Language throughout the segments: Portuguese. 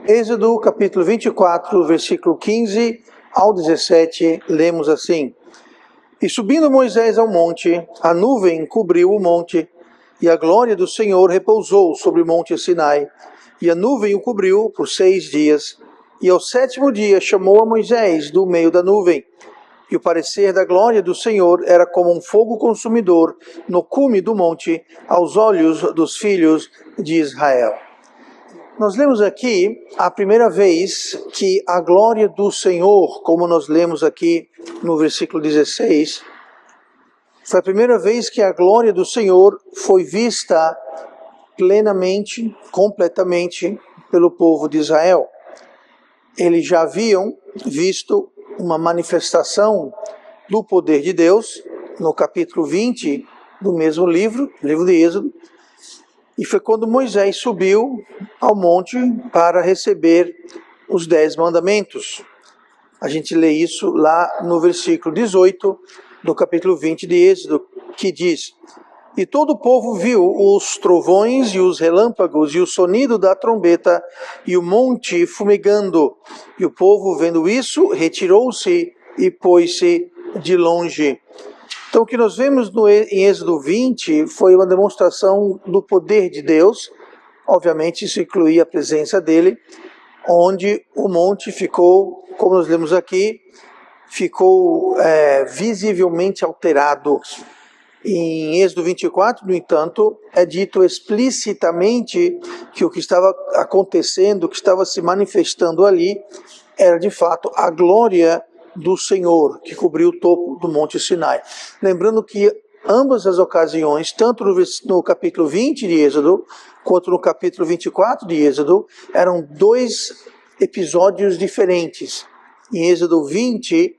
Êxodo capítulo 24, versículo 15 ao 17, lemos assim: E subindo Moisés ao monte, a nuvem cobriu o monte, e a glória do Senhor repousou sobre o monte Sinai, e a nuvem o cobriu por 6 dias. E ao 7º dia chamou a Moisés do meio da nuvem, e o parecer da glória do Senhor era como um fogo consumidor no cume do monte, aos olhos dos filhos de Israel. Nós lemos aqui a primeira vez que a glória do Senhor, como nós lemos aqui no versículo 16, foi a primeira vez que a glória do Senhor foi vista plenamente, completamente pelo povo de Israel. Eles já haviam visto uma manifestação do poder de Deus no capítulo 20 do mesmo livro de Êxodo. E foi quando Moisés subiu ao monte para receber os 10 mandamentos. A gente lê isso lá no versículo 18 do capítulo 20 de Êxodo, que diz: E todo o povo viu os trovões e os relâmpagos e o sonido da trombeta e o monte fumegando. E o povo, vendo isso, retirou-se e pôs-se de longe. Então, o que nós vemos em Êxodo 20 foi uma demonstração do poder de Deus. Obviamente, isso incluía a presença dele, onde o monte ficou, como nós lemos aqui, ficou visivelmente alterado. Em Êxodo 24, no entanto, é dito explicitamente que o que estava acontecendo, o que estava se manifestando ali, era de fato a glória do Senhor, que cobriu o topo do Monte Sinai. Lembrando que ambas as ocasiões, tanto no capítulo 20 de Êxodo, quanto no capítulo 24 de Êxodo, eram 2 episódios diferentes. Em Êxodo 20,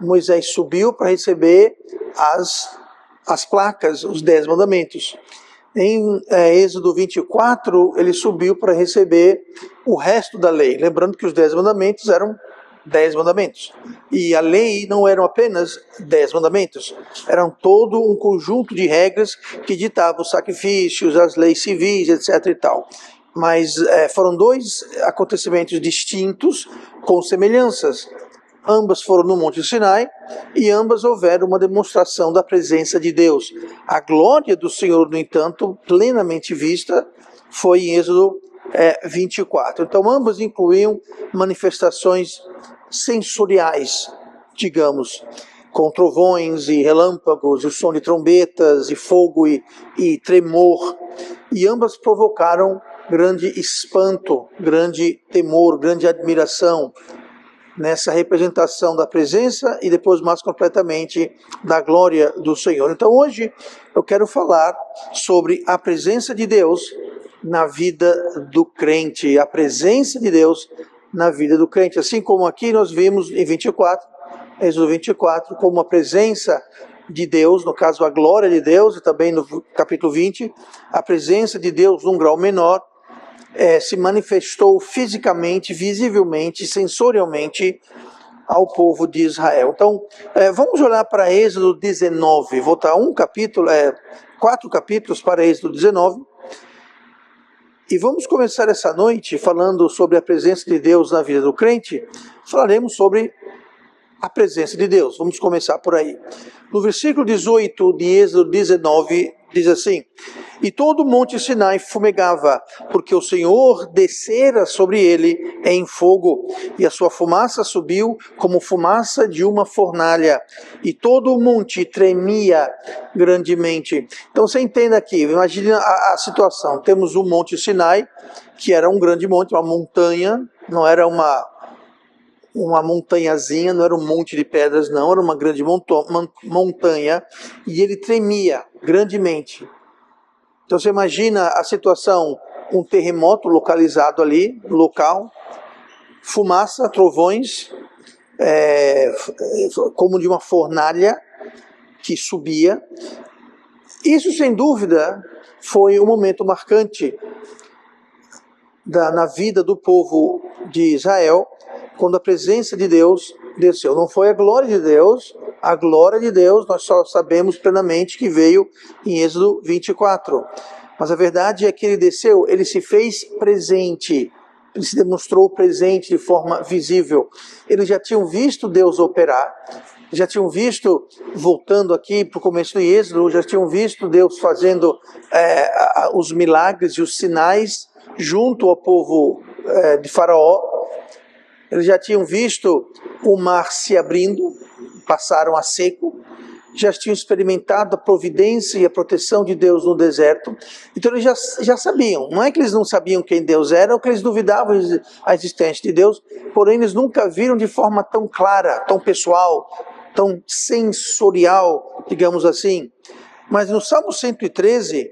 Moisés subiu para receber as placas, os 10 mandamentos. Em Êxodo 24, ele subiu para receber o resto da lei. Lembrando que os 10 mandamentos eram 10 mandamentos. E a lei não eram apenas 10 mandamentos, eram todo um conjunto de regras que ditavam os sacrifícios, as leis civis, etc. e tal. Mas foram 2 acontecimentos distintos com semelhanças. Ambas foram no Monte Sinai e ambas houveram uma demonstração da presença de Deus. A glória do Senhor, no entanto, plenamente vista, foi em Êxodo 24. Então, ambas incluíam manifestações sensoriais, digamos, com trovões e relâmpagos, o som de trombetas e fogo e tremor. E ambas provocaram grande espanto, grande temor, grande admiração nessa representação da presença e depois mais completamente da glória do Senhor. Então hoje eu quero falar sobre a presença de Deus na vida do crente, a presença de Deus na vida do crente, assim como aqui nós vimos em 24, Êxodo 24, como a presença de Deus, no caso a glória de Deus, e também no capítulo 20, a presença de Deus num grau menor, se manifestou fisicamente, visivelmente, sensorialmente ao povo de Israel. Então, vamos olhar para Êxodo 19, voltar 4 capítulos para Êxodo 19, e vamos começar essa noite falando sobre a presença de Deus na vida do crente. Falaremos sobre a presença de Deus. Vamos começar por aí. No versículo 18 de Êxodo 19, diz assim: E todo o monte Sinai fumegava, porque o Senhor descera sobre ele em fogo, e a sua fumaça subiu como fumaça de uma fornalha, e todo o monte tremia grandemente. Então você entenda aqui, imagine a situação. Temos o monte Sinai, que era um grande monte, uma montanha, não era uma montanhazinha, não era um monte de pedras, não, era uma grande montanha, e ele tremia grandemente. Então você imagina a situação, um terremoto localizado ali, no local, fumaça, trovões, como de uma fornalha que subia. Isso, sem dúvida, foi um momento marcante na vida do povo de Israel, quando a presença de Deus desceu. Não foi a glória de Deus, A glória de Deus nós só sabemos plenamente que veio em Êxodo 24. Mas a verdade é que ele desceu, ele se fez presente, ele se demonstrou presente de forma visível. Eles já tinham visto Deus operar, já tinham visto, voltando aqui para o começo do Êxodo, já tinham visto Deus fazendo os milagres e os sinais junto ao povo de Faraó. Eles já tinham visto o mar se abrindo, passaram a seco, já tinham experimentado a providência e a proteção de Deus no deserto. Então eles já sabiam, não é que eles não sabiam quem Deus era, ou que eles duvidavam a existência de Deus, porém eles nunca viram de forma tão clara, tão pessoal, tão sensorial, digamos assim. Mas no Salmo 113,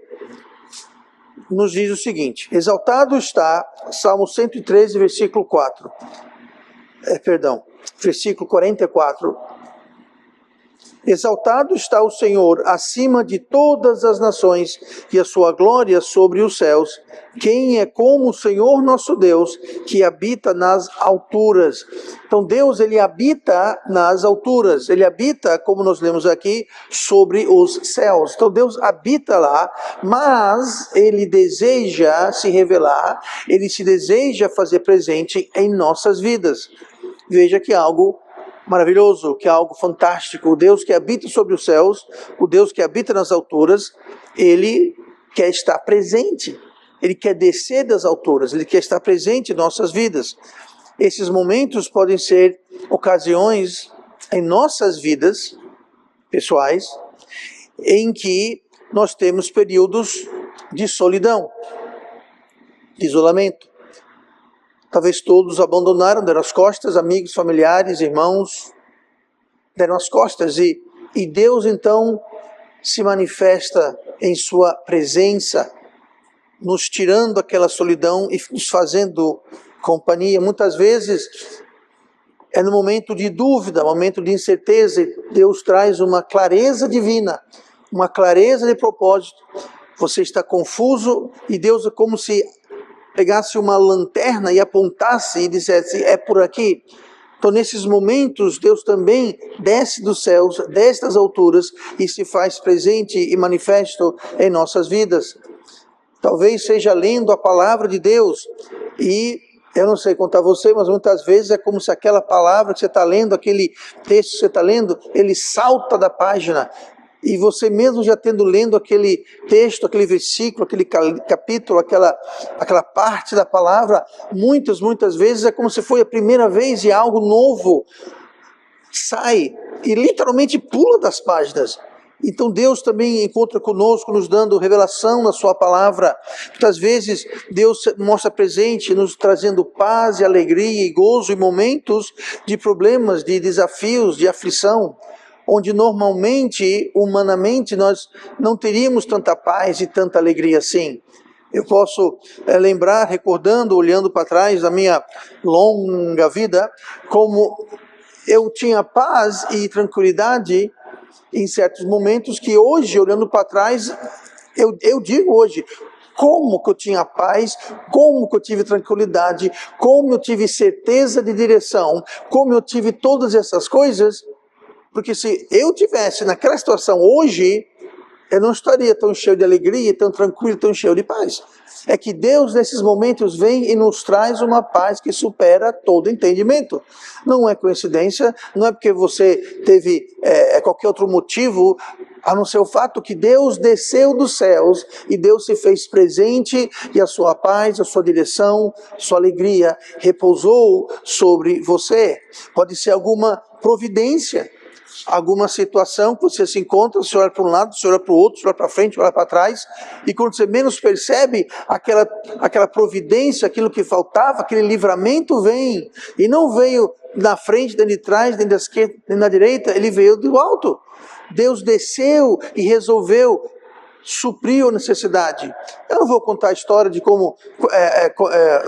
nos diz o seguinte, exaltado está, Salmo 113, versículo 4, versículo 44, exaltado está o Senhor acima de todas as nações, e a sua glória sobre os céus. Quem é como o Senhor nosso Deus, que habita nas alturas? Então Deus, ele habita nas alturas, ele habita, como nós lemos aqui, sobre os céus. Então Deus habita lá, mas ele deseja se revelar, ele se deseja fazer presente em nossas vidas. Veja que algo maravilhoso, que é algo fantástico. O Deus que habita sobre os céus, o Deus que habita nas alturas, ele quer estar presente, ele quer descer das alturas, ele quer estar presente em nossas vidas. Esses momentos podem ser ocasiões em nossas vidas pessoais, em que nós temos períodos de solidão, de isolamento. Talvez todos abandonaram, deram as costas, amigos, familiares, irmãos, deram as costas e Deus então se manifesta em sua presença, nos tirando aquela solidão e nos fazendo companhia. Muitas vezes é no momento de dúvida, momento de incerteza, Deus traz uma clareza divina, uma clareza de propósito. Você está confuso e Deus é como se pegasse uma lanterna e apontasse e dissesse, é por aqui. Então nesses momentos Deus também desce dos céus, desce das alturas e se faz presente e manifesto em nossas vidas. Talvez seja lendo a palavra de Deus e eu não sei contar você, mas muitas vezes é como se aquela palavra que você está lendo, aquele texto que você está lendo, ele salta da página. E você mesmo já tendo lendo aquele texto, aquele versículo, aquele capítulo, aquela parte da palavra, muitas vezes é como se foi a primeira vez e algo novo sai e literalmente pula das páginas. Então Deus também encontra conosco, nos dando revelação na sua palavra. Muitas vezes Deus mostra presente, nos trazendo paz e alegria e gozo em momentos de problemas, de desafios, de aflição, onde normalmente, humanamente, nós não teríamos tanta paz e tanta alegria assim. Eu posso lembrar, recordando, olhando para trás da minha longa vida, como eu tinha paz e tranquilidade em certos momentos que hoje, olhando para trás, eu digo hoje, como que eu tinha paz, como que eu tive tranquilidade, como eu tive certeza de direção, como eu tive todas essas coisas. Porque se eu tivesse naquela situação hoje, eu não estaria tão cheio de alegria, tão tranquilo, tão cheio de paz. É que Deus, nesses momentos, vem e nos traz uma paz que supera todo entendimento. Não é coincidência, não é porque você teve qualquer outro motivo, a não ser o fato que Deus desceu dos céus e Deus se fez presente e a sua paz, a sua direção, a sua alegria repousou sobre você. Pode ser alguma providência, alguma situação que você se encontra, você olha para um lado, você olha para o outro, você olha para frente, olha para trás, e quando você menos percebe, aquela providência, aquilo que faltava, aquele livramento vem, e não veio na frente, dentro de trás, dentro da esquerda, dentro da direita, ele veio do alto. Deus desceu e resolveu, supriu a necessidade. Eu não vou contar a história de como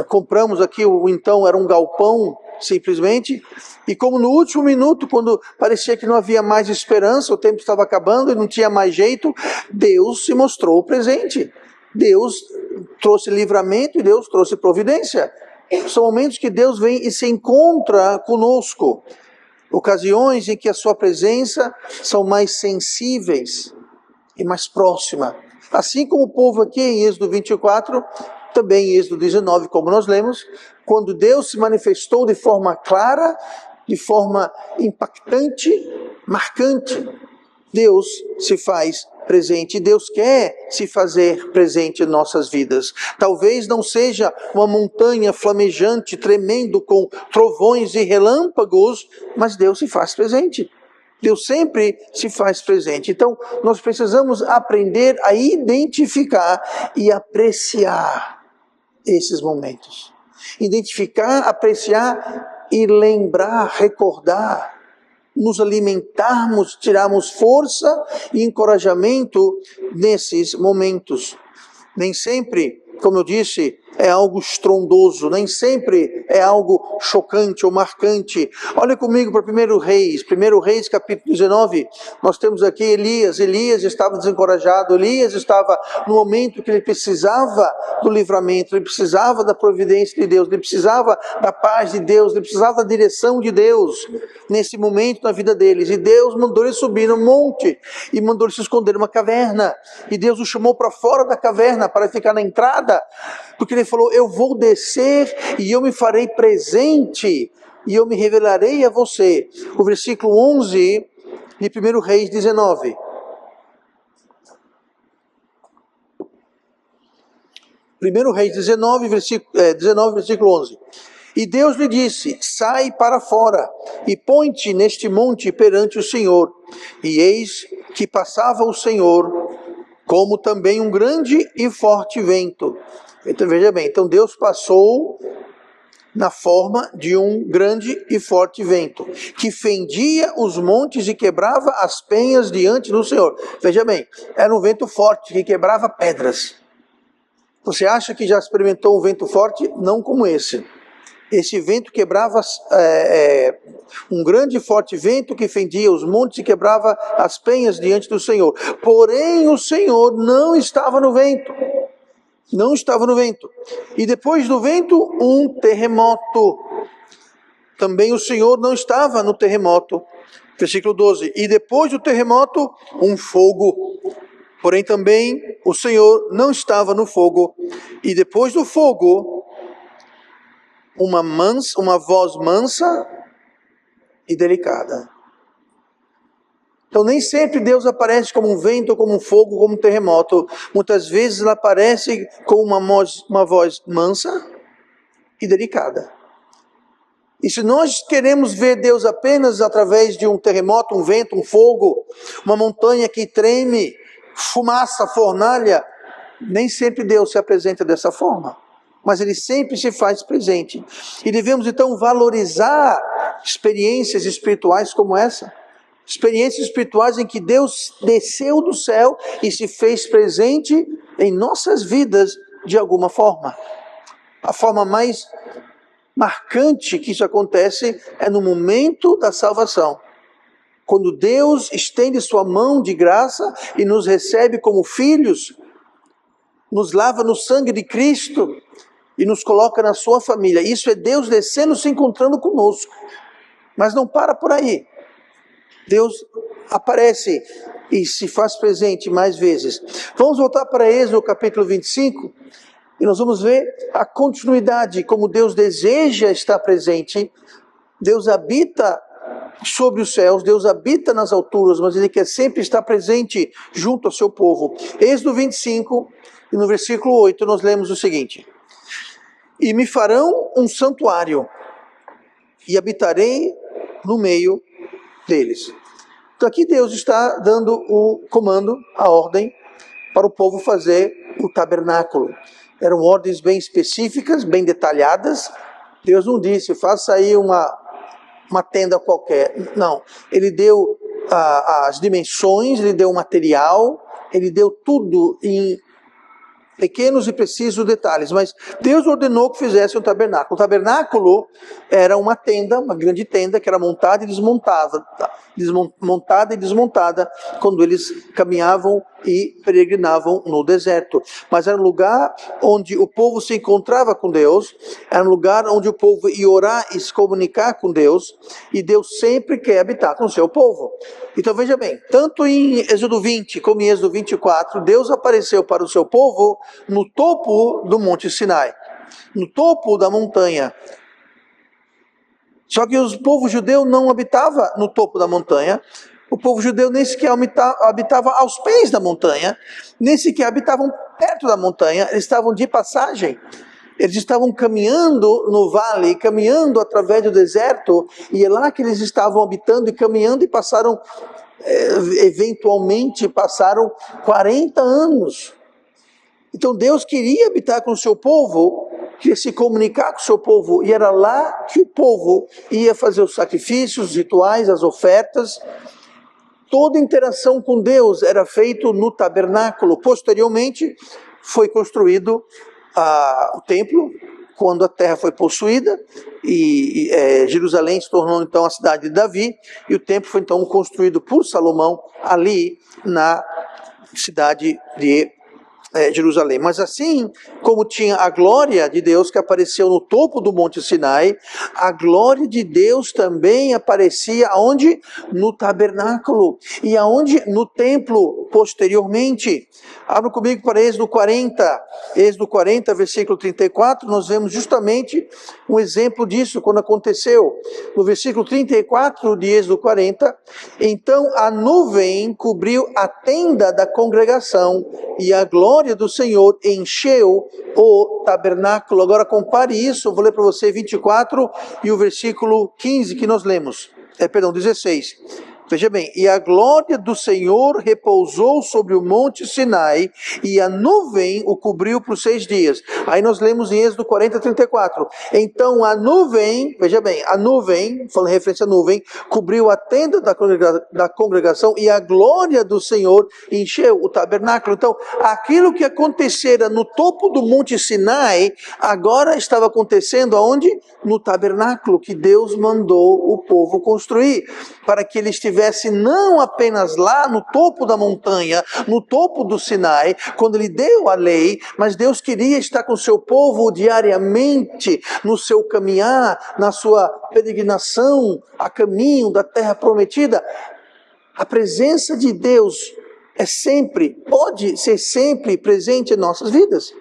compramos aqui, então era um galpão, simplesmente, e como no último minuto, quando parecia que não havia mais esperança, o tempo estava acabando e não tinha mais jeito, Deus se mostrou presente. Deus trouxe livramento e Deus trouxe providência. São momentos que Deus vem e se encontra conosco. ocasiões em que a sua presença são mais sensíveis e mais próxima. Assim como o povo aqui em Êxodo 24, também em Êxodo 19, como nós lemos, quando Deus se manifestou de forma clara, de forma impactante, marcante, Deus se faz presente. Deus quer se fazer presente em nossas vidas. Talvez não seja uma montanha flamejante, tremendo, com trovões e relâmpagos, mas Deus se faz presente. Deus sempre se faz presente. Então, nós precisamos aprender a identificar e apreciar esses momentos. Identificar, apreciar e lembrar, recordar, nos alimentarmos, tirarmos força e encorajamento nesses momentos. Nem sempre, como eu disse, é algo estrondoso, nem sempre é algo chocante ou marcante. Olha comigo para 1 Reis capítulo 19, nós temos aqui Elias estava desencorajado, Elias estava no momento que ele precisava do livramento, ele precisava da providência de Deus, ele precisava da paz de Deus, ele precisava da direção de Deus, nesse momento na vida deles, e Deus mandou ele subir no monte, e mandou ele se esconder numa caverna, e Deus o chamou para fora da caverna, para ficar na entrada, porque ele falou, eu vou descer e eu me farei presente e eu me revelarei a você. O versículo 11 de 1 Reis 19. 1 Reis 19, versículo 11. E Deus lhe disse, sai para fora e põe-te neste monte perante o Senhor. E eis que passava o Senhor, como também um grande e forte vento. Então veja bem, então Deus passou na forma de um grande e forte vento, que fendia os montes e quebrava as penhas diante do Senhor. Veja bem, era um vento forte que quebrava pedras. Você acha que já experimentou um vento forte? Não como esse. Esse vento quebrava, um grande e forte vento que fendia os montes e quebrava as penhas diante do Senhor. Porém o Senhor não estava no vento. Não estava no vento. E depois do vento, um terremoto. Também o Senhor não estava no terremoto. Versículo 12. E depois do terremoto, um fogo. Porém também o Senhor não estava no fogo. E depois do fogo, uma voz mansa e delicada. Então nem sempre Deus aparece como um vento, como um fogo, como um terremoto. Muitas vezes ele aparece com uma voz mansa e delicada. E se nós queremos ver Deus apenas através de um terremoto, um vento, um fogo, uma montanha que treme, fumaça, fornalha, nem sempre Deus se apresenta dessa forma. Mas Ele sempre se faz presente. E devemos então valorizar experiências espirituais como essa. Experiências espirituais em que Deus desceu do céu e se fez presente em nossas vidas de alguma forma. A forma mais marcante que isso acontece é no momento da salvação. Quando Deus estende sua mão de graça e nos recebe como filhos, nos lava no sangue de Cristo e nos coloca na sua família. Isso é Deus descendo, se encontrando conosco. Mas não para por aí. Deus aparece e se faz presente mais vezes. Vamos voltar para Êxodo capítulo 25 e nós vamos ver a continuidade, como Deus deseja estar presente. Deus habita sobre os céus, Deus habita nas alturas, mas Ele quer sempre estar presente junto ao seu povo. Êxodo 25, e no versículo 8 nós lemos o seguinte: E me farão um santuário, e habitarei no meio deles. Então aqui Deus está dando o comando, a ordem, para o povo fazer o tabernáculo. Eram ordens bem específicas, bem detalhadas. Deus não disse, faça aí uma tenda qualquer. Não, Ele deu as dimensões, Ele deu o material, Ele deu tudo em pequenos e precisos detalhes, mas Deus ordenou que fizesse um tabernáculo. O tabernáculo era uma tenda, uma grande tenda, que era montada e desmontada, montada e desmontada, quando eles caminhavam e peregrinavam no deserto. Mas era um lugar onde o povo se encontrava com Deus, era um lugar onde o povo ia orar e se comunicar com Deus, e Deus sempre quer habitar com o seu povo. Então veja bem, tanto em Êxodo 20 como em Êxodo 24, Deus apareceu para o seu povo no topo do Monte Sinai, no topo da montanha. Só que o povo judeu não habitava no topo da montanha, o povo judeu nem sequer habitava aos pés da montanha, nem sequer habitavam perto da montanha, eles estavam de passagem. Eles estavam caminhando no vale, caminhando através do deserto, e é lá que eles estavam habitando e caminhando, e passaram, eventualmente passaram 40 anos. Então Deus queria habitar com o seu povo, queria se comunicar com o seu povo, e era lá que o povo ia fazer os sacrifícios, os rituais, as ofertas. Toda interação com Deus era feita no tabernáculo. Posteriormente foi construído o templo, quando a terra foi possuída, e Jerusalém se tornou então a cidade de Davi, e o templo foi então construído por Salomão ali na cidade de Jerusalém. Mas assim como tinha a glória de Deus que apareceu no topo do Monte Sinai, a glória de Deus também aparecia aonde? No tabernáculo. E aonde? No templo, posteriormente. Abra comigo para Êxodo 40. Êxodo 40, versículo 34, nós vemos justamente um exemplo disso, quando aconteceu. No versículo 34 de Êxodo 40, então a nuvem cobriu a tenda da congregação, e a glória do Senhor encheu o tabernáculo. Agora compare isso, eu vou ler para você 24 e o versículo 15 que nós lemos. 16. Veja bem, e a glória do Senhor repousou sobre o monte Sinai, e a nuvem o cobriu por 6 dias. Aí nós lemos em Êxodo 40, 34. Então a nuvem, veja bem, a nuvem, falando em referência à nuvem, cobriu a tenda da congregação, e a glória do Senhor encheu o tabernáculo. Então, aquilo que acontecera no topo do monte Sinai, agora estava acontecendo aonde? No tabernáculo que Deus mandou o povo construir, para que ele estivesse não apenas lá no topo da montanha, no topo do Sinai, quando ele deu a lei, mas Deus queria estar com o seu povo diariamente, no seu caminhar, na sua peregrinação a caminho da terra prometida. A presença de Deus pode ser sempre presente em nossas vidas.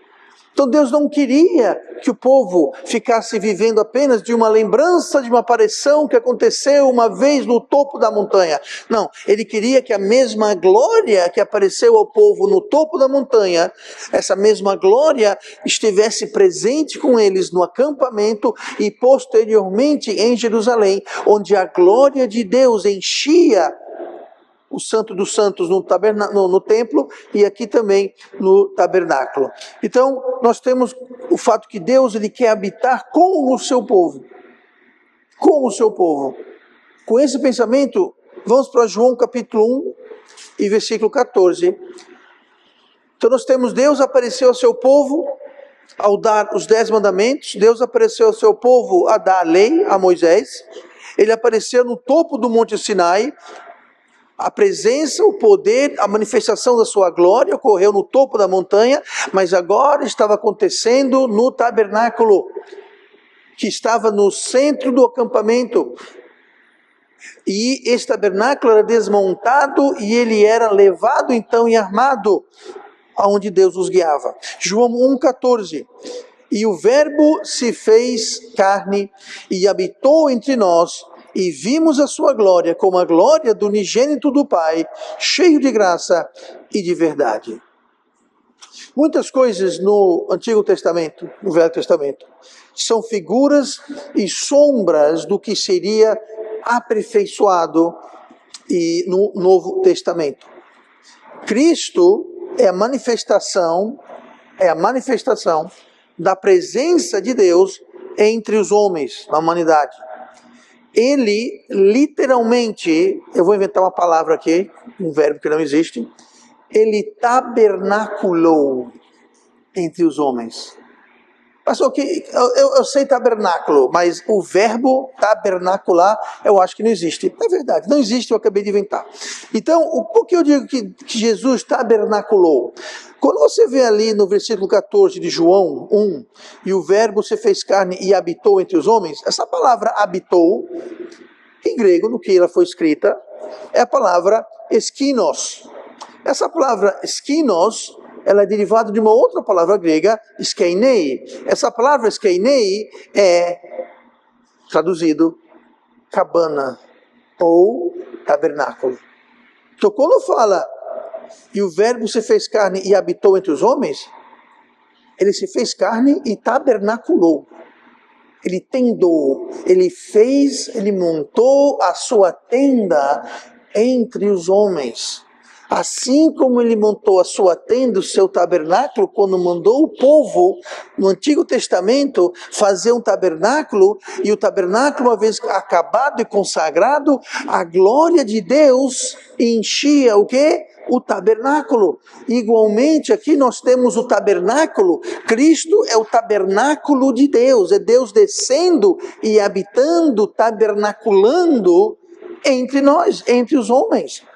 Então Deus não queria que o povo ficasse vivendo apenas de uma lembrança de uma aparição que aconteceu uma vez no topo da montanha. Não, ele queria que a mesma glória que apareceu ao povo no topo da montanha, essa mesma glória estivesse presente com eles no acampamento e posteriormente em Jerusalém, onde a glória de Deus enchia o Santo dos Santos no templo, e aqui também no tabernáculo. Então, nós temos o fato que Deus ele quer habitar com o seu povo. Com o seu povo. Com esse pensamento, vamos para João capítulo 1 e versículo 14. Então nós temos Deus apareceu ao seu povo ao dar os 10 mandamentos. Deus apareceu ao seu povo a dar a lei a Moisés. Ele apareceu no topo do Monte Sinai. A presença, o poder, a manifestação da sua glória ocorreu no topo da montanha, mas agora estava acontecendo no tabernáculo, que estava no centro do acampamento. E esse tabernáculo era desmontado e ele era levado então e armado aonde Deus os guiava. João 1,14. E o verbo se fez carne e habitou entre nós, e vimos a sua glória como a glória do unigênito do Pai, cheio de graça e de verdade. Muitas coisas no Antigo Testamento, no Velho Testamento, são figuras e sombras do que seria aperfeiçoado e no Novo Testamento. Cristo é a manifestação da presença de Deus entre os homens, na humanidade. Ele literalmente, eu vou inventar uma palavra aqui, um verbo que não existe, ele tabernaculou entre os homens. Pastor, eu sei tabernáculo, mas o verbo tabernacular eu acho que não existe. É verdade, não existe, eu acabei de inventar. Então, por que eu digo que Jesus tabernaculou? Quando você vê ali no versículo 14 de João 1, e o verbo se fez carne e habitou entre os homens, essa palavra habitou, em grego, no que ela foi escrita, é a palavra eskinos. Essa palavra eskinos, ela é derivada de uma outra palavra grega, skeinei. Essa palavra skeinei é traduzido cabana ou tabernáculo. Então, quando fala e o verbo se fez carne e habitou entre os homens, ele se fez carne e tabernaculou. Ele tendou, ele montou a sua tenda entre os homens. Assim como ele montou a sua tenda, o seu tabernáculo, quando mandou o povo, no Antigo Testamento, fazer um tabernáculo, e o tabernáculo, uma vez acabado e consagrado, a glória de Deus enchia o quê? O tabernáculo. Igualmente, aqui nós temos o tabernáculo. Cristo é o tabernáculo de Deus, é Deus descendo e habitando, tabernaculando entre nós, entre os homens.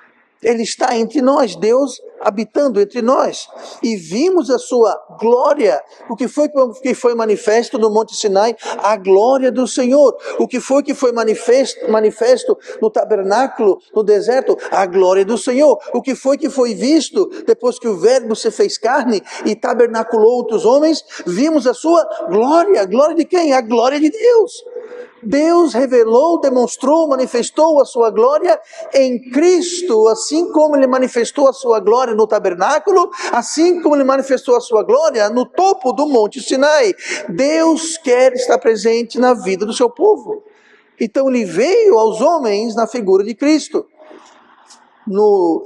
Ele está entre nós, Deus habitando entre nós. E vimos a sua glória. O que foi manifesto no Monte Sinai? A glória do Senhor. O que foi manifesto no tabernáculo, no deserto? A glória do Senhor. O que foi visto depois que o verbo se fez carne e tabernaculou outros homens? Vimos a sua glória. A glória de quem? A glória de Deus. Deus revelou, demonstrou, manifestou a sua glória em Cristo, assim como ele manifestou a sua glória no tabernáculo, assim como ele manifestou a sua glória no topo do Monte Sinai. Deus quer estar presente na vida do seu povo. Então ele veio aos homens na figura de Cristo.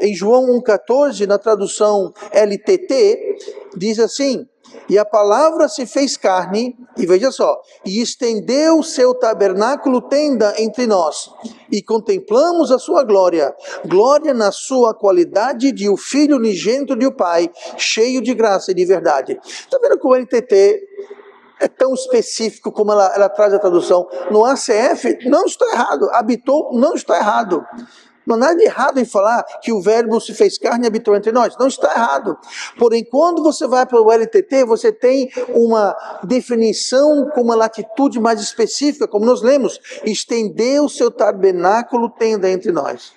Em João 1,14, na tradução LTT, diz assim: e a palavra se fez carne, e veja só, e estendeu o seu tabernáculo, tenda entre nós, e contemplamos a sua glória, glória na sua qualidade de o Filho unigênito de o Pai, cheio de graça e de verdade. Está vendo que o LTT é tão específico como ela traz a tradução? No ACF não está errado, habitou não está errado. Não há nada de errado em falar que o verbo se fez carne e habitou entre nós. Não está errado. Porém, quando você vai para o LTT, você tem uma definição com uma latitude mais específica, como nós lemos: estendeu o seu tabernáculo, tenda entre nós.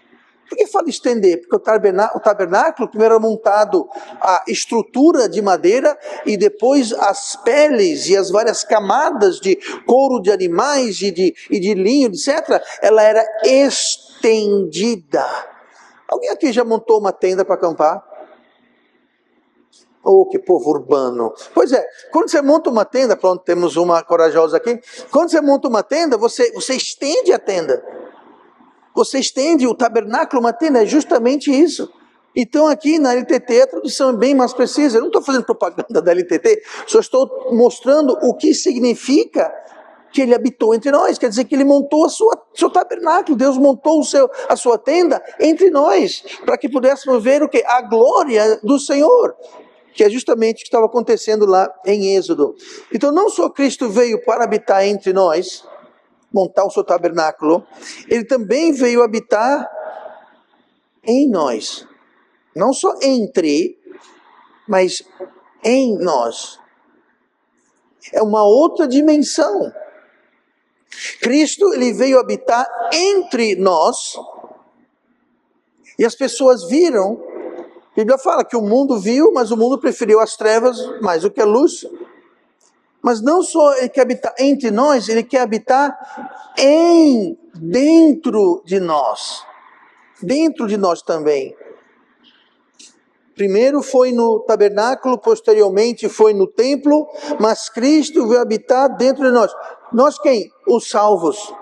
Por que fala estender? Porque o tabernáculo primeiro era montado a estrutura de madeira e depois as peles e as várias camadas de couro de animais e de linho, etc. Ela era estendida. Alguém aqui já montou uma tenda para acampar? Oh, que povo urbano. Pois é, quando você monta uma tenda, pronto, temos uma corajosa aqui. Quando você monta uma tenda, você estende a tenda. Você estende o tabernáculo, uma tenda, é justamente isso. Então aqui na LTT a tradução é bem mais precisa. Eu não estou fazendo propaganda da LTT, só estou mostrando o que significa que ele habitou entre nós. Quer dizer que ele montou seu tabernáculo, Deus montou a sua tenda entre nós, para que pudéssemos ver o que? A glória do Senhor, que é justamente o que estava acontecendo lá em Êxodo. Então não só Cristo veio para habitar entre nós, montar o seu tabernáculo, ele também veio habitar em nós. Não só entre, mas em nós. É uma outra dimensão. Cristo, ele veio habitar entre nós, e as pessoas viram. A Bíblia fala que o mundo viu, mas o mundo preferiu as trevas mais do que a luz. Mas não só ele quer habitar entre nós, ele quer habitar dentro de nós. Dentro de nós também. Primeiro foi no tabernáculo, posteriormente foi no templo, mas Cristo veio habitar dentro de nós. Nós quem? Os salvos.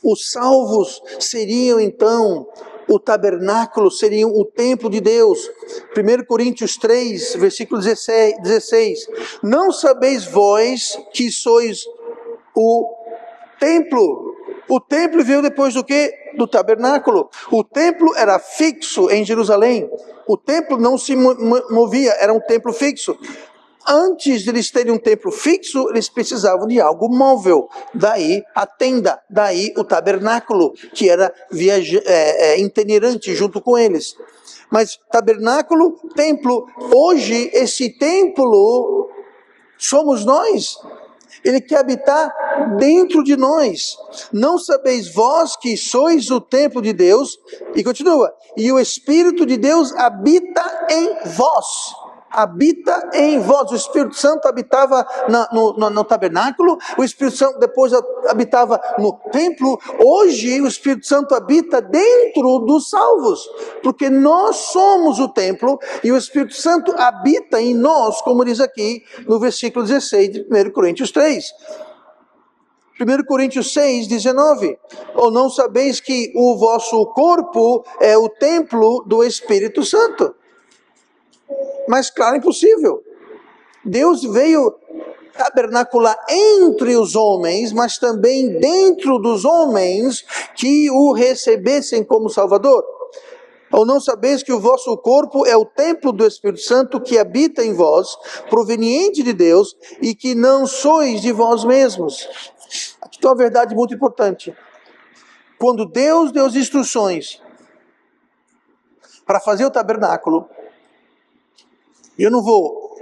Os salvos seriam então o tabernáculo, seriam o templo de Deus. 1 Coríntios 3, versículo 16. Não sabeis vós que sois o templo? O templo veio depois do quê? Do tabernáculo. O templo era fixo em Jerusalém. O templo não se movia, era um templo fixo. Antes de eles terem um templo fixo, eles precisavam de algo móvel. Daí a tenda, daí o tabernáculo, que era itinerante junto com eles. Mas tabernáculo, templo, hoje esse templo somos nós. Ele quer habitar dentro de nós. Não sabeis vós que sois o templo de Deus? E continua. E o Espírito de Deus habita em vós. Habita em vós. O Espírito Santo habitava no tabernáculo. O Espírito Santo depois habitava no templo. Hoje o Espírito Santo habita dentro dos salvos. Porque nós somos o templo e o Espírito Santo habita em nós, como diz aqui no versículo 16 de 1 Coríntios 3. 1 Coríntios 6, 19. Ou não sabeis que o vosso corpo é o templo do Espírito Santo? Mas claro, impossível. Deus veio tabernacular entre os homens, mas também dentro dos homens que o recebessem como Salvador. Ou não sabeis que o vosso corpo é o templo do Espírito Santo que habita em vós, proveniente de Deus, e que não sois de vós mesmos? Aqui tem uma verdade muito importante. Quando Deus deu as instruções para fazer o tabernáculo, e eu não vou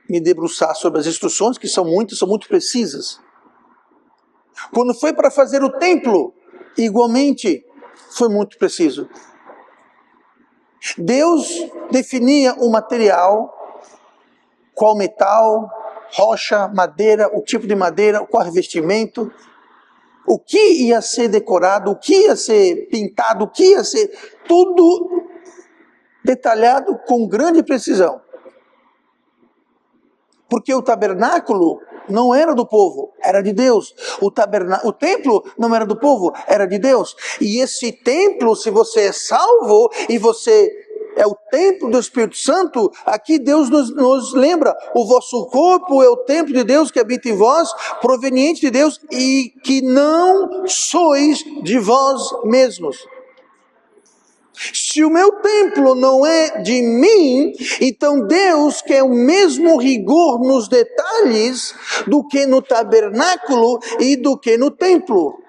me debruçar sobre as instruções, que são muito precisas. Quando foi para fazer o templo, igualmente foi muito preciso. Deus definia o material, qual metal, rocha, madeira, o tipo de madeira, qual revestimento, o que ia ser decorado, o que ia ser pintado, o que ia ser tudo detalhado com grande precisão. Porque o tabernáculo não era do povo, era de Deus. O templo não era do povo, era de Deus. E esse templo, se você é salvo e você é o templo do Espírito Santo, aqui Deus nos lembra, o vosso corpo é o templo de Deus que habita em vós, proveniente de Deus, e que não sois de vós mesmos. Se o meu templo não é de mim, então Deus quer o mesmo rigor nos detalhes do que no tabernáculo e do que no templo.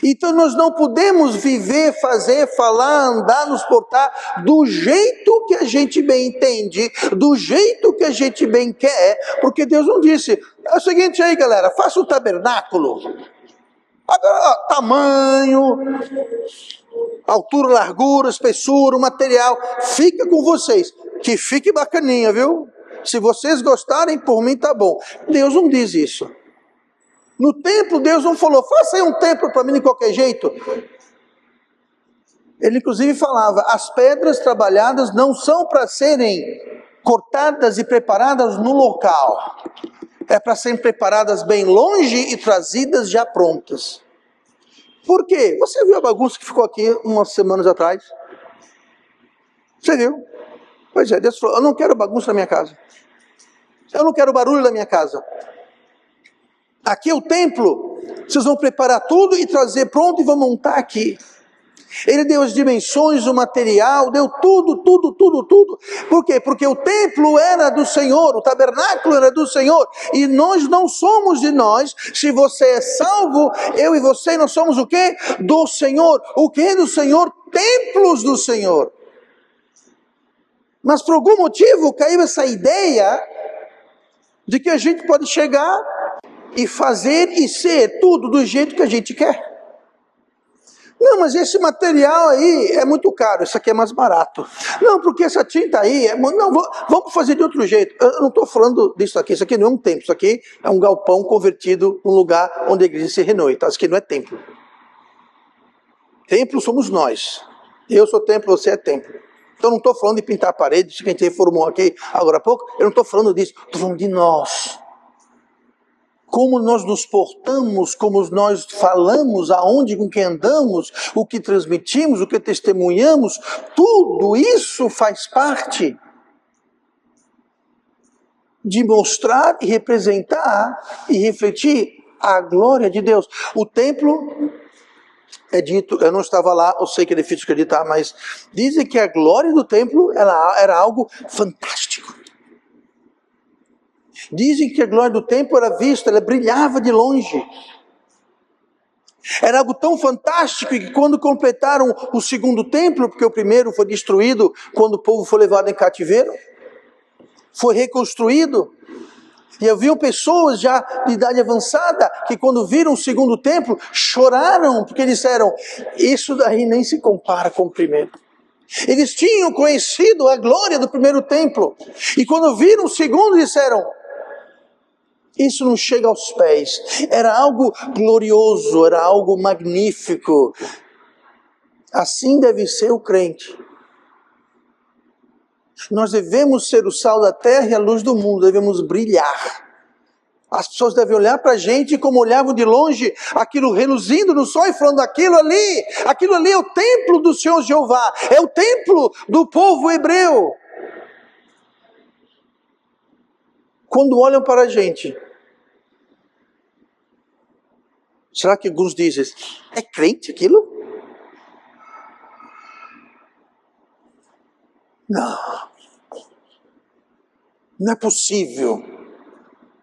Então nós não podemos viver, fazer, falar, andar, nos portar do jeito que a gente bem entende, do jeito que a gente bem quer, porque Deus não disse, é o seguinte aí galera, faça um tabernáculo. Agora, tamanho, altura, largura, espessura, o material, fica com vocês, que fique bacaninha, viu? Se vocês gostarem, por mim tá bom. Deus não diz isso. No templo, Deus não falou, faça aí um templo para mim de qualquer jeito. Ele inclusive falava, as pedras trabalhadas não são para serem cortadas e preparadas no local. É para serem preparadas bem longe e trazidas já prontas. Por quê? Você viu a bagunça que ficou aqui umas semanas atrás? Você viu? Pois é, Deus falou, eu não quero bagunça na minha casa. Eu não quero barulho na minha casa. Aqui é o templo. Vocês vão preparar tudo e trazer pronto e vão montar aqui. Ele deu as dimensões, o material, deu tudo. Por quê? Porque o templo era do Senhor, o tabernáculo era do Senhor. E nós não somos de nós. Se você é salvo, eu e você, nós somos o quê? Do Senhor. O que do Senhor? Templos do Senhor. Mas por algum motivo caiu essa ideia de que a gente pode chegar e fazer e ser tudo do jeito que a gente quer. Não, mas esse material aí é muito caro, isso aqui é mais barato. Não, porque essa tinta aí, não, vamos fazer de outro jeito. Eu não estou falando disso aqui, isso aqui não é um templo, isso aqui é um galpão convertido num lugar onde a igreja se renova. Então isso aqui não é templo. Templo somos nós. Eu sou templo, você é templo. Então não estou falando de pintar a parede, isso que a gente reformou aqui agora há pouco, eu não estou falando disso, estou falando de nós. Como nós nos portamos, como nós falamos, aonde, com quem andamos, o que transmitimos, o que testemunhamos, tudo isso faz parte de mostrar e representar e refletir a glória de Deus. O templo é dito, eu não estava lá, eu sei que é difícil acreditar, mas dizem que a glória do templo ela era algo fantástico. Dizem que a glória do templo era vista, ela brilhava de longe. Era algo tão fantástico que quando completaram o segundo templo, porque o primeiro foi destruído quando o povo foi levado em cativeiro, foi reconstruído. E haviam pessoas já de idade avançada que quando viram o segundo templo choraram, porque disseram, isso daí nem se compara com o primeiro. Eles tinham conhecido a glória do primeiro templo, e quando viram o segundo disseram, isso não chega aos pés. Era algo glorioso, era algo magnífico. Assim deve ser o crente. Nós devemos ser o sal da terra e a luz do mundo, devemos brilhar. As pessoas devem olhar para a gente como olhavam de longe, aquilo reluzindo no sol e falando, aquilo ali é o templo do Senhor Jeová, é o templo do povo hebreu. Quando olham para a gente, será que alguns dizem, é crente aquilo? Não. Não é possível.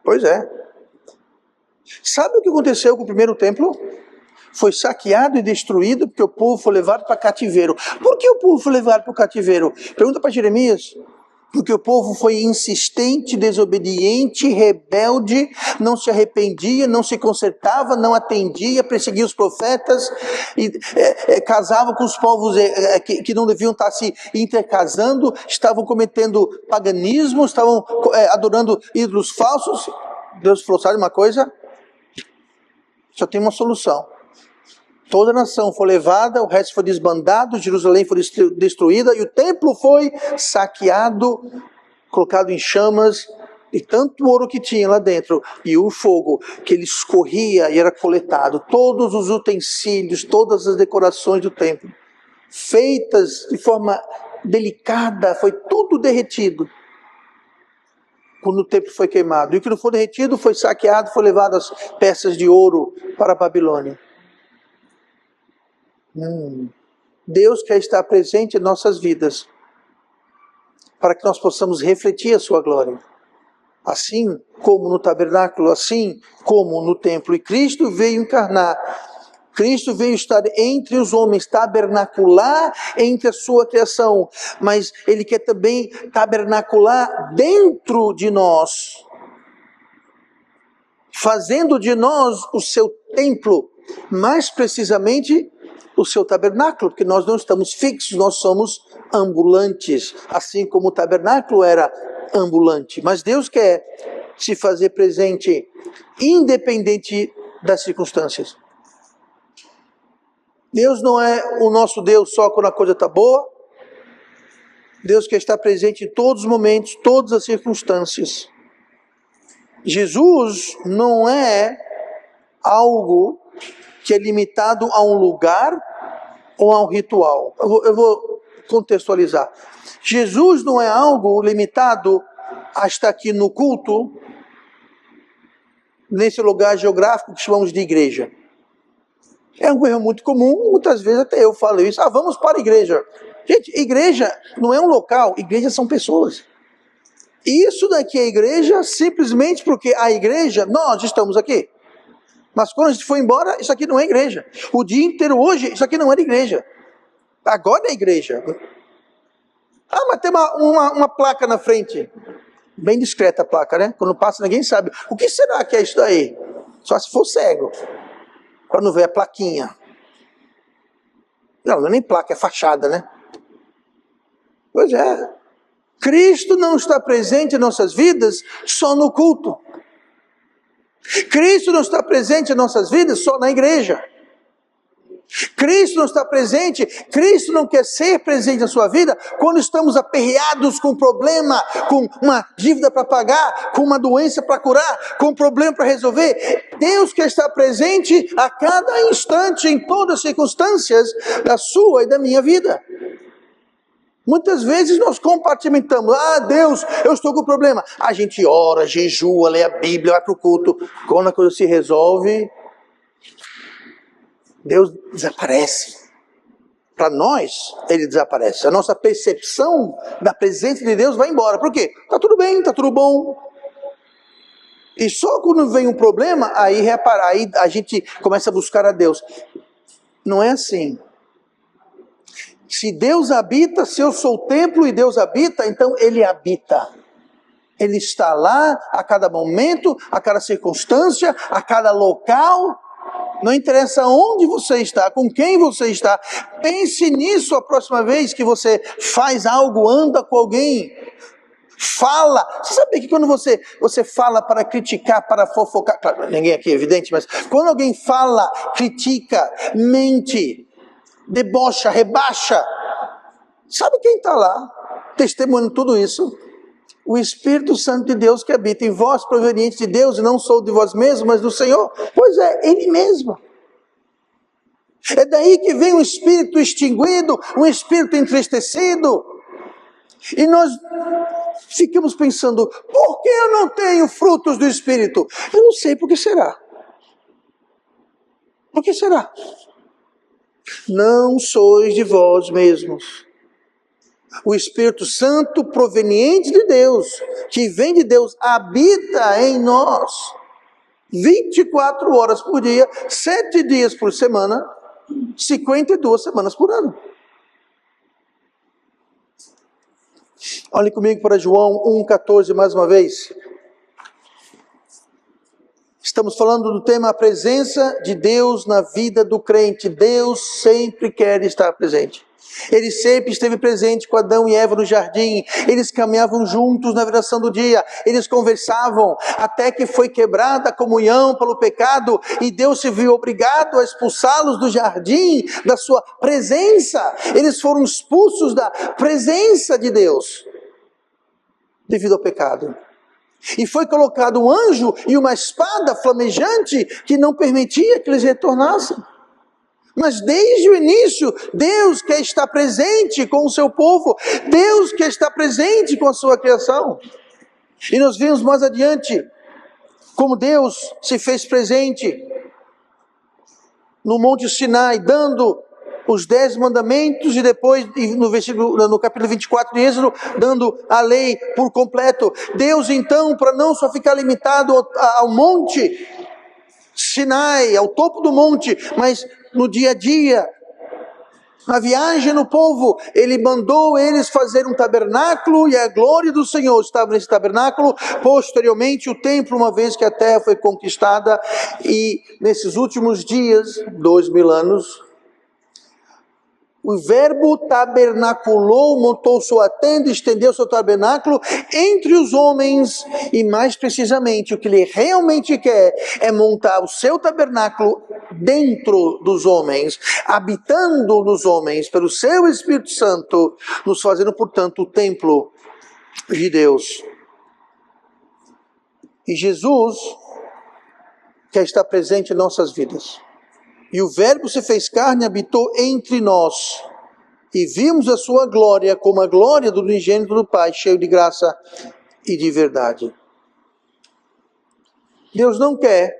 Pois é. Sabe o que aconteceu com o primeiro templo? Foi saqueado e destruído porque o povo foi levado para cativeiro. Por que o povo foi levado para o cativeiro? Pergunta para Jeremias. Porque o povo foi insistente, desobediente, rebelde, não se arrependia, não se consertava, não atendia, perseguia os profetas, e, casava com os povos que não deviam estar se intercasando, estavam cometendo paganismo, estavam adorando ídolos falsos. Deus falou, sabe uma coisa? Só tem uma solução. Toda a nação foi levada, o resto foi desbandado, Jerusalém foi destruída e o templo foi saqueado, colocado em chamas, e tanto ouro que tinha lá dentro, e o fogo que ele escorria e era coletado, todos os utensílios, todas as decorações do templo, feitas de forma delicada, foi tudo derretido. Quando o templo foi queimado, e o que não foi derretido foi saqueado, foi levado as peças de ouro para a Babilônia. Deus quer estar presente em nossas vidas, para que nós possamos refletir a sua glória. Assim como no tabernáculo, assim como no templo. E Cristo veio encarnar, Cristo veio estar entre os homens, tabernacular entre a sua criação. Mas Ele quer também tabernacular dentro de nós, fazendo de nós o seu templo, mais precisamente o seu tabernáculo, porque nós não estamos fixos, nós somos ambulantes, assim como o tabernáculo era ambulante. Mas Deus quer se fazer presente independente das circunstâncias. Deus não é o nosso Deus só quando a coisa está boa. Deus quer estar presente em todos os momentos, todas as circunstâncias. Jesus não é algo que é limitado a um lugar ou a um ritual. Eu vou contextualizar. Jesus não é algo limitado a estar aqui no culto, nesse lugar geográfico que chamamos de igreja. É um erro muito comum, muitas vezes até eu falo isso. Vamos para a igreja. Gente, igreja não é um local, igreja são pessoas. Isso daqui é igreja simplesmente porque a igreja, nós estamos aqui. Mas quando a gente foi embora, isso aqui não é igreja. O dia inteiro hoje, isso aqui não era igreja. Agora é igreja. Mas tem uma placa na frente. Bem discreta a placa, né? Quando passa, ninguém sabe. O que será que é isso daí? Só se for cego. Quando vê a plaquinha. Não é nem placa, é fachada, né? Pois é. Cristo não está presente em nossas vidas só no culto. Cristo não está presente em nossas vidas só na igreja. Cristo não está presente, Cristo não quer ser presente na sua vida quando estamos aperreados com um problema, com uma dívida para pagar, com uma doença para curar, com um problema para resolver. Deus quer estar presente a cada instante, em todas as circunstâncias da sua e da minha vida. Muitas vezes nós compartimentamos, Deus, eu estou com problema. A gente ora, jejua, lê a Bíblia, vai para o culto. Quando a coisa se resolve, Deus desaparece. Para nós, Ele desaparece. A nossa percepção da presença de Deus vai embora. Por quê? Está tudo bem, está tudo bom. E só quando vem um problema, aí a gente começa a buscar a Deus. Não é assim. Se Deus habita, se eu sou o templo e Deus habita, então Ele habita. Ele está lá a cada momento, a cada circunstância, a cada local. Não interessa onde você está, com quem você está. Pense nisso a próxima vez que você faz algo, anda com alguém. Fala. Você sabe que quando você fala para criticar, para fofocar, claro, ninguém aqui é evidente, mas quando alguém fala, critica, mente, debocha, rebaixa, sabe quem está lá testemunhando tudo isso? O Espírito Santo de Deus que habita em vós, proveniente de Deus, e não sou de vós mesmos, mas do Senhor. Pois é, Ele mesmo. É daí que vem um espírito extinguido, um espírito entristecido. E nós ficamos pensando, por que eu não tenho frutos do Espírito? Eu não sei, por que será? Por que será? Não sois de vós mesmos. O Espírito Santo proveniente de Deus, que vem de Deus, habita em nós. 24 horas por dia, 7 dias por semana, 52 semanas por ano. Olhe comigo para João 1,14 mais uma vez. Estamos falando do tema a presença de Deus na vida do crente. Deus sempre quer estar presente. Ele sempre esteve presente com Adão e Eva no jardim. Eles caminhavam juntos na viração do dia. Eles conversavam até que foi quebrada a comunhão pelo pecado e Deus se viu obrigado a expulsá-los do jardim, da sua presença. Eles foram expulsos da presença de Deus devido ao pecado. E foi colocado um anjo e uma espada flamejante que não permitia que eles retornassem. Mas desde o início, Deus quer estar presente com o seu povo. Deus quer estar presente com a sua criação. E nós vimos mais adiante como Deus se fez presente no Monte Sinai, dando os 10 mandamentos e depois no capítulo 24 de Êxodo, dando a lei por completo. Deus então, para não só ficar limitado ao Monte Sinai, ao topo do monte, mas no dia a dia, na viagem no povo, Ele mandou eles fazer um tabernáculo e a glória do Senhor estava nesse tabernáculo. Posteriormente o templo, uma vez que a terra foi conquistada, e nesses últimos dias, 2000 anos, o verbo tabernaculou, montou sua tenda, estendeu seu tabernáculo entre os homens, e mais precisamente o que ele realmente quer é montar o seu tabernáculo dentro dos homens, habitando nos homens pelo seu Espírito Santo, nos fazendo, portanto, o templo de Deus. E Jesus quer estar presente em nossas vidas. E o Verbo se fez carne e habitou entre nós. E vimos a sua glória como a glória do unigênito do Pai, cheio de graça e de verdade. Deus não quer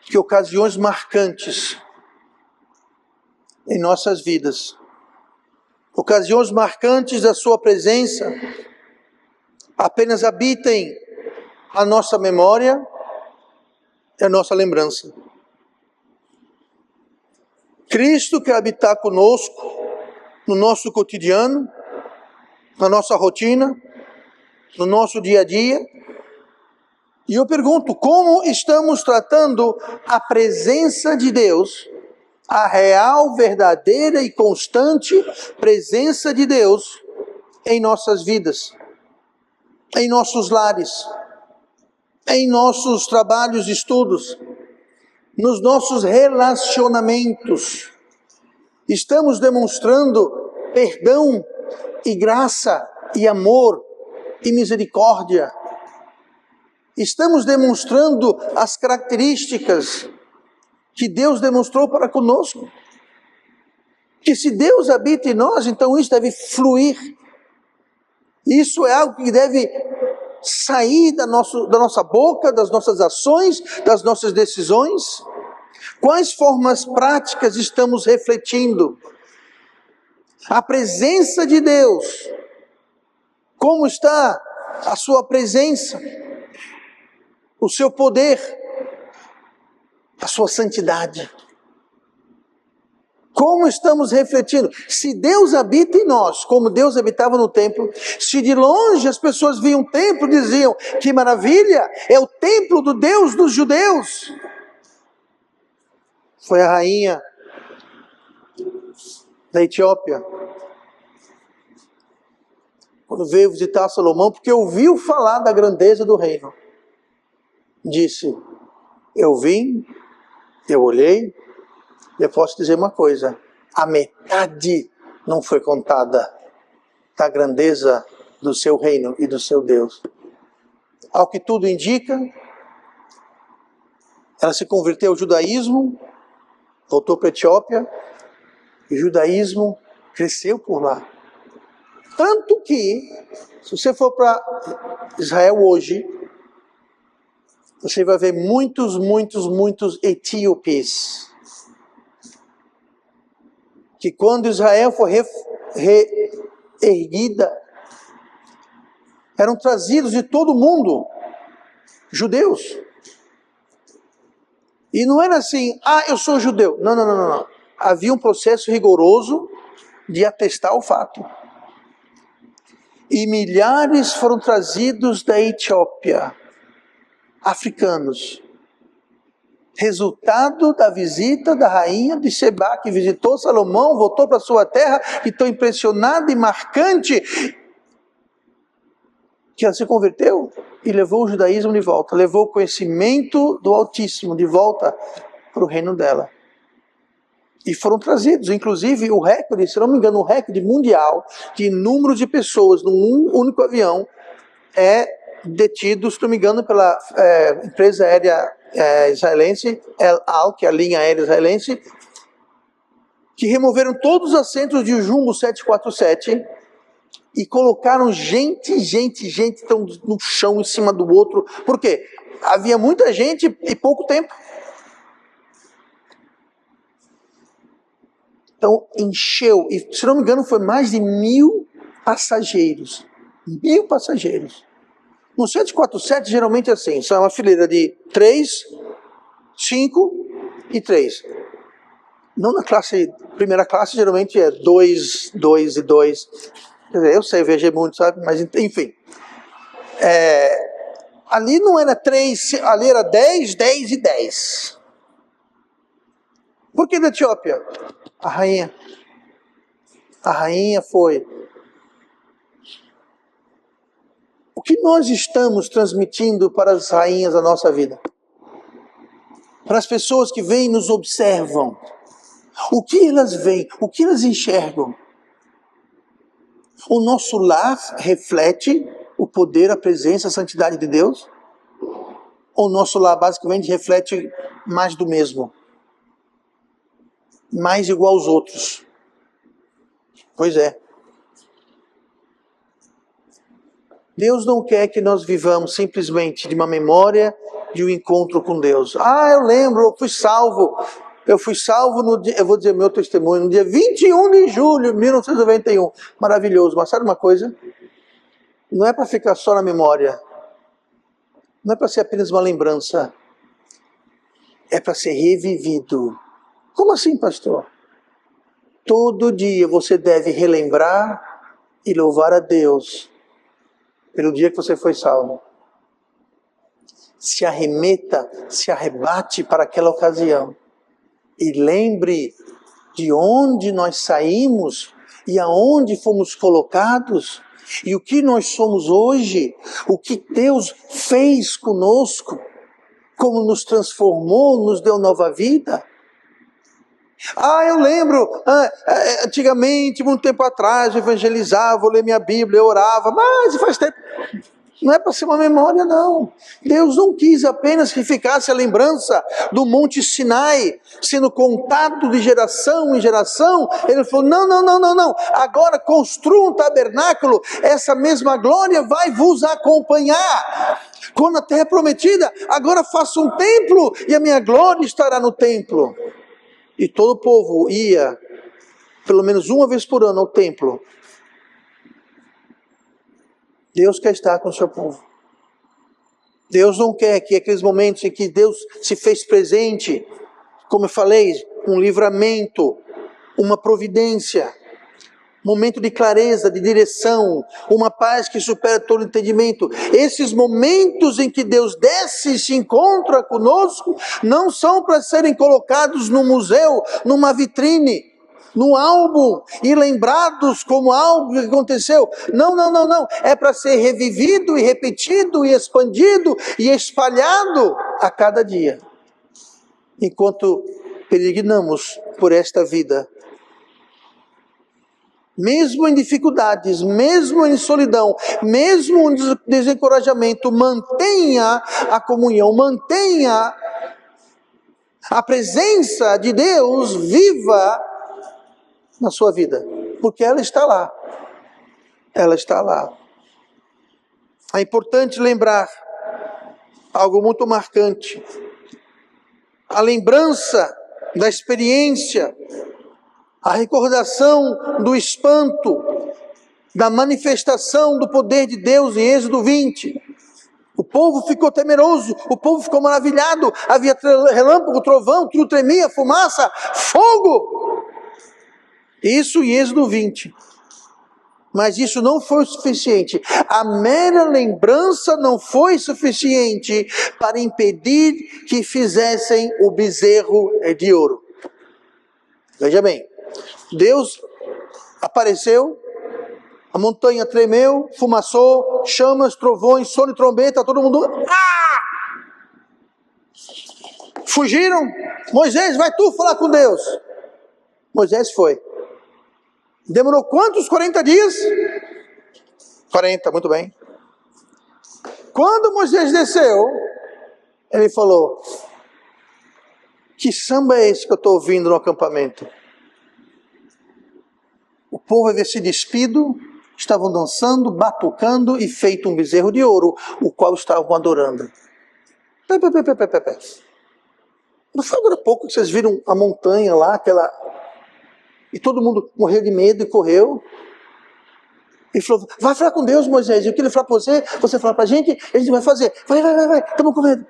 que ocasiões marcantes em nossas vidas, ocasiões marcantes da sua presença, apenas habitem a nossa memória e a nossa lembrança. Cristo quer habitar conosco no nosso cotidiano, na nossa rotina, no nosso dia a dia. E eu pergunto, como estamos tratando a presença de Deus, a real, verdadeira e constante presença de Deus em nossas vidas, em nossos lares, em nossos trabalhos e estudos, nos nossos relacionamentos? Estamos demonstrando perdão e graça e amor e misericórdia? Estamos demonstrando as características que Deus demonstrou para conosco? Que se Deus habita em nós, então isso deve fluir. Isso é algo que deve sair da nossa boca, das nossas ações, das nossas decisões. Quais formas práticas estamos refletindo? A presença de Deus. Como está a sua presença? o seu poder, a sua santidade. Como estamos refletindo? Se Deus habita em nós, como Deus habitava no templo, se de longe as pessoas viam o templo, diziam, que maravilha, é o templo do Deus dos judeus. Foi a rainha da Etiópia, quando veio visitar Salomão, porque ouviu falar da grandeza do reino, disse, eu vim, eu olhei, eu posso dizer uma coisa, a metade não foi contada da grandeza do seu reino e do seu Deus. Ao que tudo indica, ela se converteu ao judaísmo, voltou para a Etiópia, e o judaísmo cresceu por lá. Tanto que, se você for para Israel hoje, você vai ver muitos etíopes, que quando Israel foi reerguida, eram trazidos de todo o mundo, judeus. E não era assim, eu sou judeu. Não. Havia um processo rigoroso de atestar o fato. E milhares foram trazidos da Etiópia, africanos. Resultado da visita da rainha de Sebá, que visitou Salomão, voltou para sua terra, e tão impressionada e marcante, que ela se converteu e levou o judaísmo de volta, levou o conhecimento do Altíssimo de volta para o reino dela. E foram trazidos, inclusive o recorde, se não me engano, o recorde mundial de número de pessoas num único avião é detido, se não me engano, pela empresa aérea israelense, El Al, que é a linha aérea israelense, que removeram todos os assentos de Jumbo 747 e colocaram gente tão no chão, em cima do outro. Por quê? Havia muita gente e pouco tempo. Então encheu, e se não me engano foi mais de 1.000 passageiros. 1.000 passageiros. No 747 geralmente é assim, são uma fileira de 3, 5 e 3. Não na primeira classe, geralmente é 2, 2 e 2. Quer dizer, eu sei, eu viajei muito, sabe? Mas enfim. Ali não era 3, ali era 10, 10 e 10. Por que da Etiópia? A rainha. A rainha foi. O que nós estamos transmitindo para as rainhas da nossa vida? Para as pessoas que vêm e nos observam. O que elas veem? O que elas enxergam? O nosso lar reflete o poder, a presença, a santidade de Deus? Ou o nosso lar basicamente reflete mais do mesmo? Mais igual aos outros? Pois é. Deus não quer que nós vivamos simplesmente de uma memória de um encontro com Deus. Eu lembro, eu fui salvo. Eu fui salvo no dia, eu vou dizer meu testemunho, no dia 21 de julho de 1991. Maravilhoso. Mas sabe uma coisa? Não é para ficar só na memória. Não é para ser apenas uma lembrança. É para ser revivido. Como assim, pastor? Todo dia você deve relembrar e louvar a Deus pelo dia que você foi salvo. Se arremeta, se arrebate para aquela ocasião. E lembre de onde nós saímos e aonde fomos colocados e o que nós somos hoje, o que Deus fez conosco, como nos transformou, nos deu nova vida. Eu lembro, antigamente, muito tempo atrás, eu evangelizava, eu lia minha Bíblia, eu orava, mas faz tempo. Não é para ser uma memória, não. Deus não quis apenas que ficasse a lembrança do Monte Sinai, sendo contado de geração em geração. Ele falou, não. Agora construa um tabernáculo, essa mesma glória vai vos acompanhar. Quando a terra é prometida, agora faça um templo e a minha glória estará no templo. E todo o povo ia, pelo menos uma vez por ano, ao templo. Deus quer estar com o seu povo. Deus não quer que aqueles momentos em que Deus se fez presente, como eu falei, um livramento, uma providência, momento de clareza, de direção, uma paz que supera todo entendimento. Esses momentos em que Deus desce e se encontra conosco, não são para serem colocados no museu, numa vitrine, no álbum, e lembrados como algo que aconteceu. Não, não, não, não. É para ser revivido e repetido e expandido e espalhado a cada dia. Enquanto peregrinamos por esta vida, mesmo em dificuldades, mesmo em solidão, mesmo em desencorajamento, mantenha a comunhão, mantenha a presença de Deus viva na sua vida, porque ela está lá. Ela está lá. É importante lembrar algo muito marcante. A lembrança da experiência, a recordação do espanto, da manifestação do poder de Deus em Êxodo 20. O povo ficou temeroso, o povo ficou maravilhado, havia relâmpago, trovão, tudo tremia, fumaça, fogo. Isso em Êxodo 20. Mas isso não foi o suficiente. A mera lembrança não foi suficiente para impedir que fizessem o bezerro de ouro. Veja bem, Deus apareceu, a montanha tremeu, fumaçou, chamas, trovões, som de trombeta, todo mundo... Fugiram. Moisés, vai tu falar com Deus. Moisés foi. Demorou quantos? 40 dias? 40, muito bem. Quando Moisés desceu, ele falou: que samba é esse que eu estou ouvindo no acampamento? O povo havia se despido, estavam dançando, batucando e feito um bezerro de ouro, o qual estavam adorando. Não foi agora há pouco que vocês viram a montanha lá, aquela... E todo mundo morreu de medo e correu. Ele falou: vai falar com Deus, Moisés. E o que ele falar para você, você falar para a gente vai fazer. Vai, estamos com medo.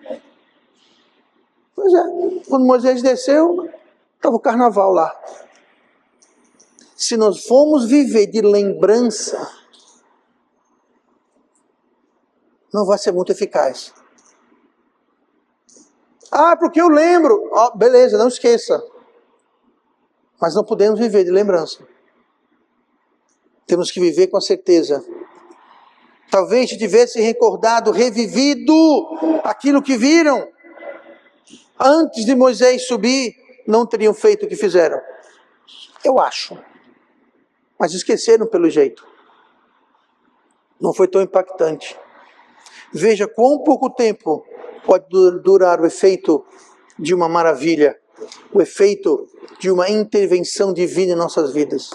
Pois é, quando Moisés desceu, estava o carnaval lá. Se nós formos viver de lembrança, não vai ser muito eficaz. Ah, porque eu lembro. Oh, beleza, não esqueça. Mas não podemos viver de lembrança. Temos que viver com a certeza. Talvez se tivessem recordado, revivido aquilo que viram antes de Moisés subir, não teriam feito o que fizeram. Eu acho. Mas esqueceram pelo jeito. Não foi tão impactante. Veja quão pouco tempo pode durar o efeito de uma maravilha, o efeito de uma intervenção divina em nossas vidas.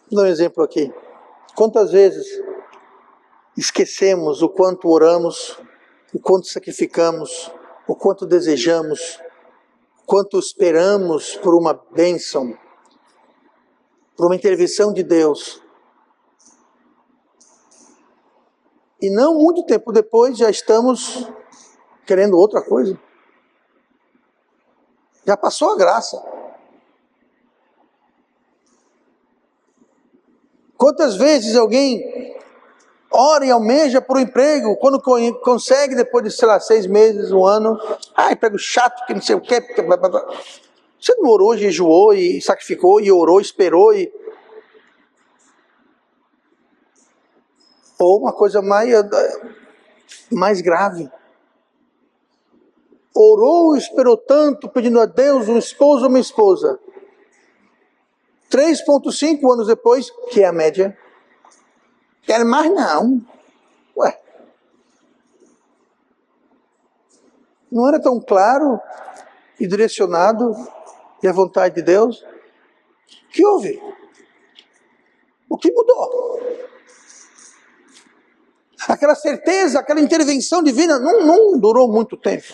Vou dar um exemplo aqui. Quantas vezes esquecemos o quanto oramos, o quanto sacrificamos, o quanto desejamos, o quanto esperamos por uma bênção, por uma intervenção de Deus. E não muito tempo depois já estamos querendo outra coisa. Já passou a graça. Quantas vezes alguém ora e almeja por um emprego, quando consegue, depois de, 6 meses, 1 ano, emprego chato, que não sei o que, você não orou, jejuou e sacrificou, e orou, esperou, ou uma coisa mais grave. Orou e esperou tanto, pedindo a Deus um esposo ou uma esposa. 3,5 anos depois, que é a média, quero mais não. Ué, não era tão claro e direcionado e a vontade de Deus? O que houve? O que mudou? Aquela certeza, aquela intervenção divina não durou muito tempo.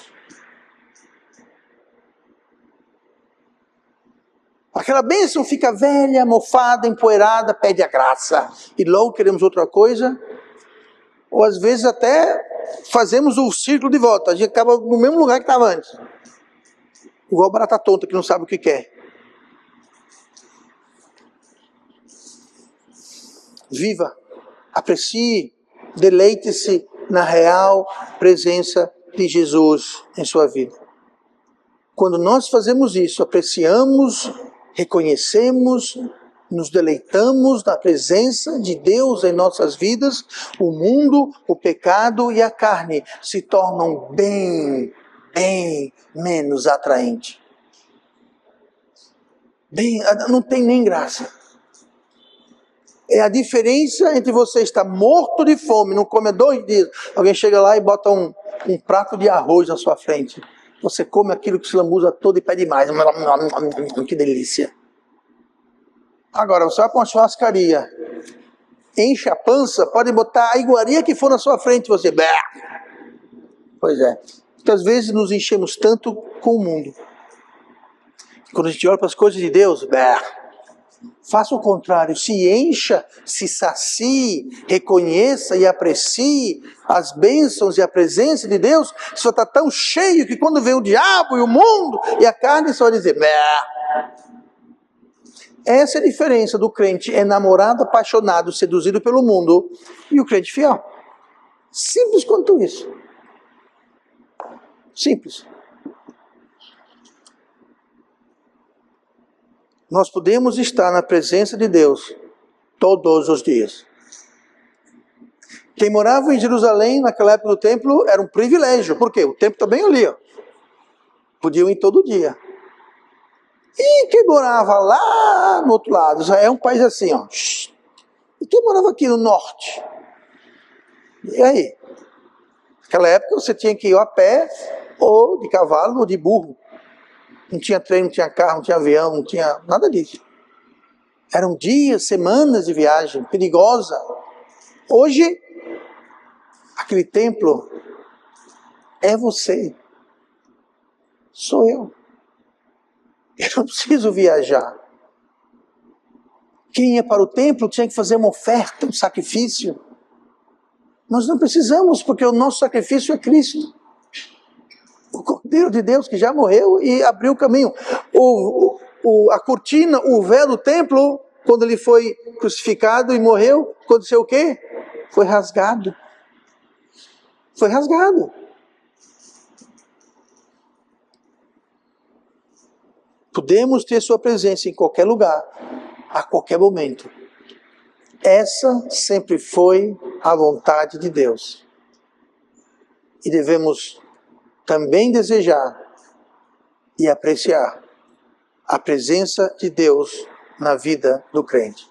Aquela bênção fica velha, mofada, empoeirada, pede a graça. E logo queremos outra coisa. Ou às vezes até fazemos o círculo de volta, a gente acaba no mesmo lugar que estava antes. Igual barata tonta que não sabe o que quer. Viva, aprecie, deleite-se na real presença de Jesus em sua vida. Quando nós fazemos isso, apreciamos, reconhecemos, nos deleitamos na presença de Deus em nossas vidas, o mundo, o pecado e a carne se tornam bem menos atraentes. Não tem nem graça. É a diferença entre você estar morto de fome, não come há 2 dias, alguém chega lá e bota um prato de arroz na sua frente. Você come aquilo que se lambuza todo e pede mais. Que delícia. Agora, você vai para uma churrascaria, enche a pança, pode botar a iguaria que for na sua frente, você... Pois é. Muitas vezes nos enchemos tanto com o mundo. Quando a gente olha para as coisas de Deus, faça o contrário, se encha, se sacie, reconheça e aprecie as bênçãos e a presença de Deus. Você está tão cheio que quando vem o diabo e o mundo e a carne, você vai dizer... Essa é a diferença do crente enamorado, apaixonado, seduzido pelo mundo e o crente fiel. Simples quanto isso. Simples. Nós podemos estar na presença de Deus todos os dias. Quem morava em Jerusalém naquela época do templo era um privilégio. Por quê? O templo está bem ali, ó. Podiam ir todo dia. E quem morava lá no outro lado, já é um país assim, ó. E quem morava aqui no norte? E aí? Naquela época você tinha que ir a pé, ou de cavalo, ou de burro. Não tinha trem, não tinha carro, não tinha avião, não tinha nada disso. Eram dias, semanas de viagem, perigosa. Hoje, aquele templo é você. Sou eu. Eu não preciso viajar. Quem ia para o templo tinha que fazer uma oferta, um sacrifício. Nós não precisamos, porque o nosso sacrifício é Cristo. O Cordeiro de Deus que já morreu e abriu o caminho. A cortina, o véu do templo, quando ele foi crucificado e morreu, aconteceu o quê? Foi rasgado. Foi rasgado. Podemos ter sua presença em qualquer lugar, a qualquer momento. Essa sempre foi a vontade de Deus. E devemos também desejar e apreciar a presença de Deus na vida do crente.